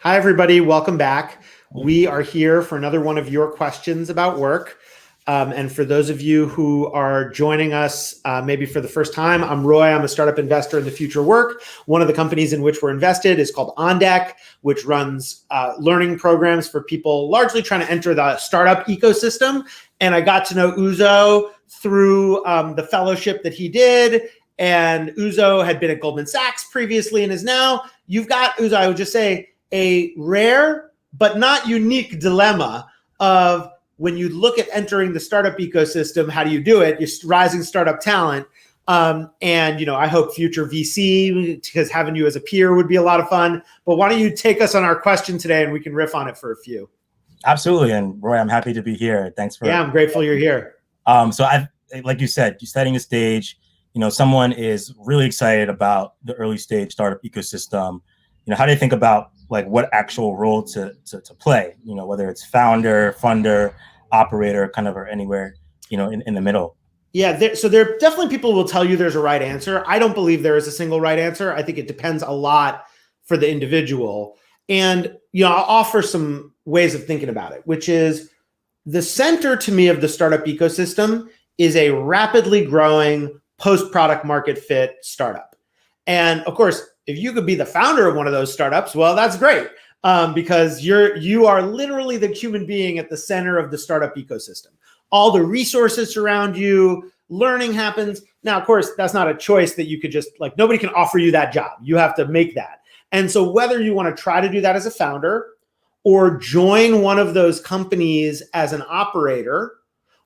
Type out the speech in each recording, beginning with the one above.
Hi, everybody. Welcome back. We are here for another one of your questions about work. And for those of you who are joining us maybe for the first time, I'm Roy. I'm a startup investor in the future work. One of the companies in which we're invested is called On Deck, which runs learning programs for people largely trying to enter the startup ecosystem. And I got to know Uzo through the fellowship that he did. And Uzo had been at Goldman Sachs previously and is now, you've got, Uzo, I would just say, a rare but not unique dilemma of when you look at entering the startup ecosystem, how do you do it? You're rising startup talent. And, I hope future VC, because having you as a peer would be a lot of fun. But why don't you take us on our question today and we can riff on it for a few. Absolutely. And Roy, I'm happy to be here. Thanks for. Yeah, I'm grateful you're here. Like you said, you're setting the stage. Someone is really excited about the early stage startup ecosystem. How do you think about like what actual role to play, whether it's founder, funder, operator, kind of, or anywhere, in the middle? Yeah, so there are definitely people who will tell you there's a right answer. I don't believe there is a single right answer. I think it depends a lot for the individual. And, I'll offer some ways of thinking about it, which is the center to me of the startup ecosystem is a rapidly growing post-product market fit startup. And of course, if you could be the founder of one of those startups, well, that's great, because you are literally the human being at the center of the startup ecosystem. All the resources surround you, learning happens. Now, of course, that's not a choice that you could just, nobody can offer you that job. You have to make that. And so whether you want to try to do that as a founder or join one of those companies as an operator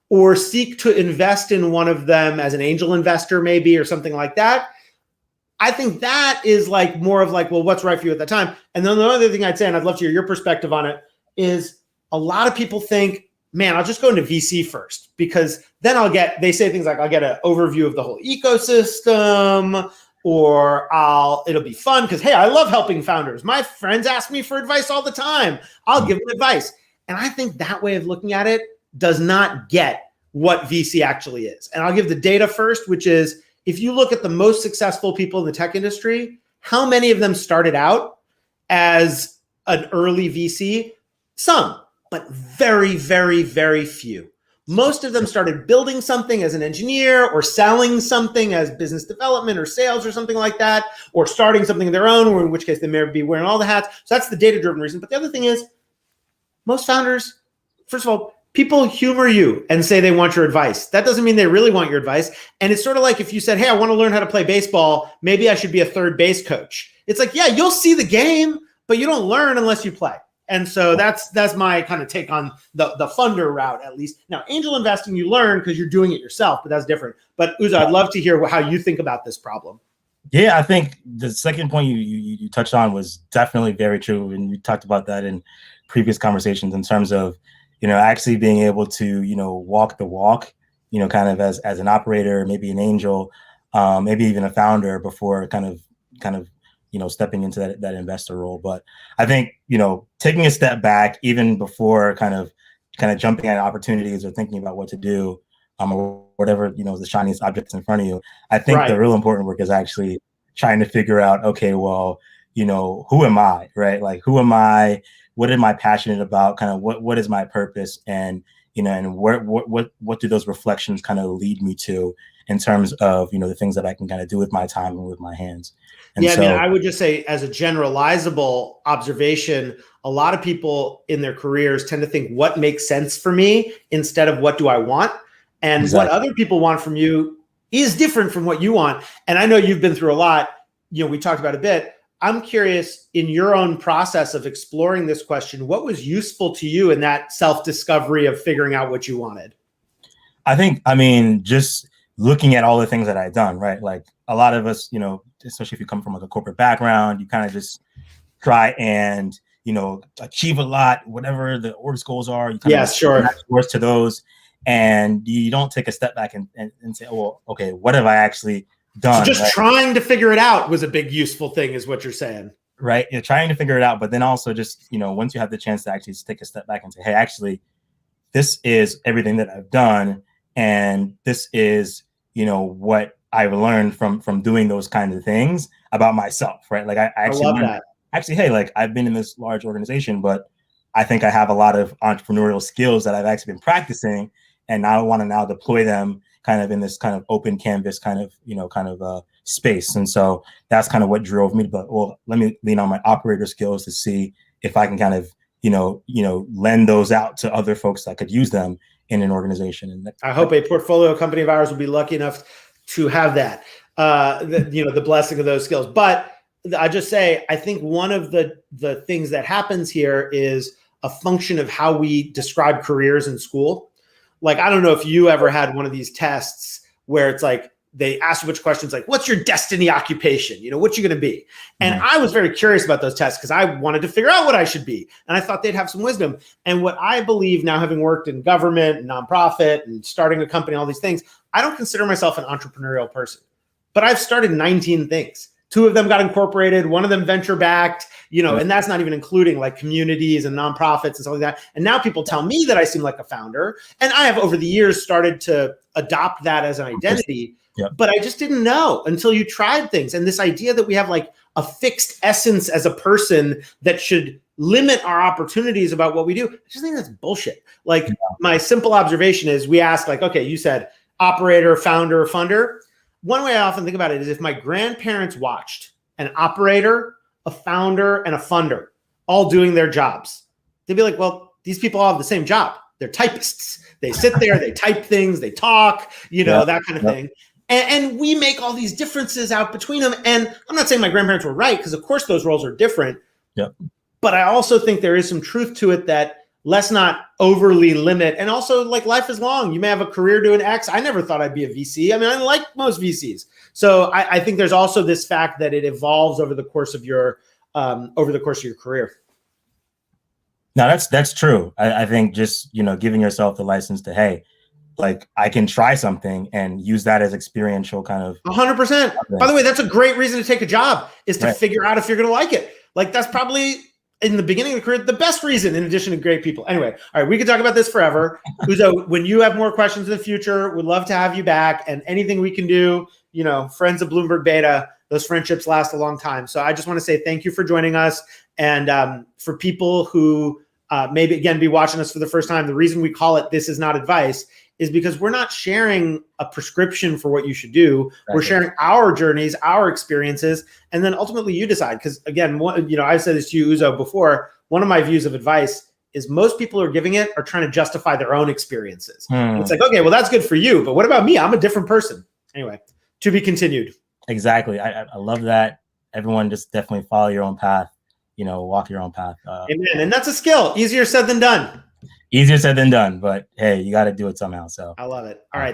or seek to invest in one of them as an angel investor maybe or something like that, I think that is more of well, what's right for you at that time. And then the other thing I'd say, and I'd love to hear your perspective on it, is a lot of people think, man, I'll just go into VC first because then they say things like, I'll get an overview of the whole ecosystem, or it'll be fun because, hey, I love helping founders. My friends ask me for advice all the time. I'll give them advice. And I think that way of looking at it does not get what VC actually is. And I'll give the data first, which is, if you look at the most successful people in the tech industry, how many of them started out as an early VC? Some, but very, very, very few. Most of them started building something as an engineer or selling something as business development or sales or something like that, or starting something of their own, or in which case they may be wearing all the hats. So that's the data-driven reason. But the other thing is, most founders, first of all, people humor you and say they want your advice. That doesn't mean they really want your advice. And it's sort of like if you said, hey, I want to learn how to play baseball, maybe I should be a third base coach. It's like, yeah, you'll see the game, but you don't learn unless you play. And so that's my kind of take on the funder route, at least. Now, angel investing, you learn because you're doing it yourself, but that's different. But Uzo, I'd love to hear how you think about this problem. Yeah, I think the second point you touched on was definitely very true. And we talked about that in previous conversations in terms of, actually being able to, walk the walk, kind of as an operator, maybe an angel, maybe even a founder before kind of, stepping into that investor role. But I think, taking a step back, even before kind of jumping at opportunities or thinking about what to do, or whatever, the shiniest objects in front of you, I think the real important work is actually trying to figure out, okay, well, who am I, right? Like, who am I? What am I passionate about? Kind of what is my purpose? And, and what do those reflections kind of lead me to in terms of, the things that I can kind of do with my time and with my hands. And yeah, I would just say, as a generalizable observation, a lot of people in their careers tend to think what makes sense for me instead of what do I want? And what other people want from you is different from what you want. And I know you've been through a lot. We talked about a bit. I'm curious, in your own process of exploring this question, what was useful to you in that self-discovery of figuring out what you wanted? I mean, just looking at all the things that I've done, right? Like a lot of us, especially if you come from like a corporate background, you kind of just try and, achieve a lot, whatever the org goals are. You kind of work to those, and you don't take a step back and say, oh, well, okay, what have I actually done? So just trying to figure it out was a big useful thing, is what you're saying. Right. You're trying to figure it out, but then also just, once you have the chance to actually take a step back and say, hey, actually, this is everything that I've done. And this is, what I've learned from doing those kinds of things about myself, right? Like I actually love that. actually, hey, like I've been in this large organization, but I think I have a lot of entrepreneurial skills that I've actually been practicing, and I want to now deploy them kind of in this kind of open canvas kind of space. And so that's kind of what drove me to, but well, let me lean on my operator skills to see if I can kind of, lend those out to other folks that could use them in an organization. And I hope a portfolio company of ours will be lucky enough to have that, the blessing of those skills. But I just say, I think one of the things that happens here is a function of how we describe careers in school. Like, I don't know if you ever had one of these tests where it's like, they ask you a bunch of questions like, what's your destiny occupation? What you going to be? And I was very curious about those tests because I wanted to figure out what I should be. And I thought they'd have some wisdom. And what I believe now, having worked in government and nonprofit and starting a company, all these things, I don't consider myself an entrepreneurial person, but I've started 19 things. 2 of them got incorporated, 1 of them venture backed, and that's not even including like communities and nonprofits and stuff like that. And now people tell me that I seem like a founder. And I have over the years started to adopt that as an identity. Yep. But I just didn't know until you tried things. And this idea that we have like a fixed essence as a person that should limit our opportunities about what we do, I just think that's bullshit. Like my simple observation is we ask like, okay, you said operator, founder, funder. One way I often think about it is if my grandparents watched an operator, a founder, and a funder all doing their jobs, they'd be like, well, these people all have the same job. They're typists. They sit there, they type things, they talk, that kind of thing. And we make all these differences out between them. And I'm not saying my grandparents were right, because of course those roles are different. Yep. But I also think there is some truth to it that let's not overly limit. And also, like, life is long. You may have a career doing X. I never thought I'd be a VC. I mean, I like most VCs. So I think there's also this fact that it evolves over the course of your career. No, that's true. I think just, giving yourself the license to, hey, like I can try something and use that as experiential kind of 100%. By the way, that's a great reason to take a job, is to figure out if you're going to like it. Like that's probably in the beginning of the career, the best reason, in addition to great people. Anyway, all right, we could talk about this forever. Uzo, when you have more questions in the future, we'd love to have you back, and anything we can do, friends of Bloomberg Beta, those friendships last a long time. So I just want to say thank you for joining us. And for people who maybe, again, be watching us for the first time, the reason we call it This Is Not Advice is because we're not sharing a prescription for what you should do. Right. We're sharing our journeys, our experiences, and then ultimately you decide. Because again, I've said this to you, Uzo, before. One of my views of advice is most people who are giving it are trying to justify their own experiences. It's like, okay, well, that's good for you, but what about me? I'm a different person. Anyway, to be continued. Exactly. I love that. Everyone just definitely follow your own path, walk your own path. Amen. And that's a skill. Easier said than done. Easier said than done, but hey, you got to do it somehow. So I love it. All right.